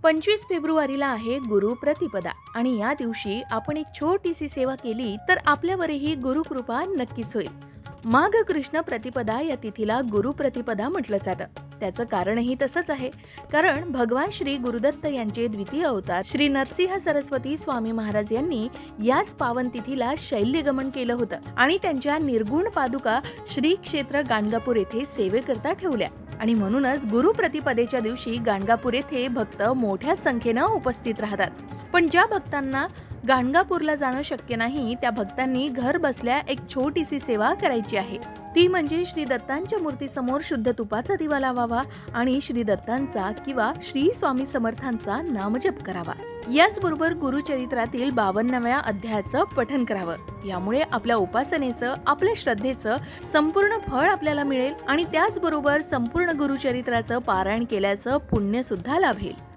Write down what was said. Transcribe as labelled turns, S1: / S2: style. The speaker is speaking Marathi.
S1: 25 फेब्रुवारीला आहे गुरु प्रतिपदा आणि या दिवशी आपण एक छोटीशी सेवा केली तर आपल्यावरही गुरुकृपा नक्कीच होईल. माघ कृष्ण प्रतिपदा या तिथीला गुरु प्रतिपदा म्हटलं जातं. त्याचं कारणही तसंच आहे. कारण भगवान श्री गुरुदत्त यांचे द्वितीय अवतार श्री नरसिंह सरस्वती स्वामी महाराज यांनी याच पावन तिथीला शैल्यगमन केलं होतं आणि त्यांच्या निर्गुण पादुका श्री क्षेत्र गाणगापूर येथे सेवेकरता ठेवल्या. आणि म्हणूनच गुरु प्रतिपदेच्या दिवशी गाणगापूर येथे भक्त मोठ्या संख्येनं उपस्थित राहतात. पण ज्या भक्तांना गाणगापूरला जाणं शक्य नाही त्या भक्तांनी घर बसल्या एक छोटीशी सेवा करायची आहे. ती म्हणजे श्री दत्तांच्या मूर्तीसमोर शुद्ध तुपाचा दिवा लावावा आणि श्री दत्तांचा किंवा श्री स्वामी समर्थांचा नामजप करावा. याचबरोबर गुरुचरित्रातील 52व्या अध्यायाचं पठण करावं. यामुळे आपल्या उपासनेचं, आपल्या श्रद्धेचं संपूर्ण फळ आपल्याला मिळेल आणि त्याचबरोबर संपूर्ण गुरुचरित्राचं पारायण केल्याचं पुण्य सुद्धा लाभेल.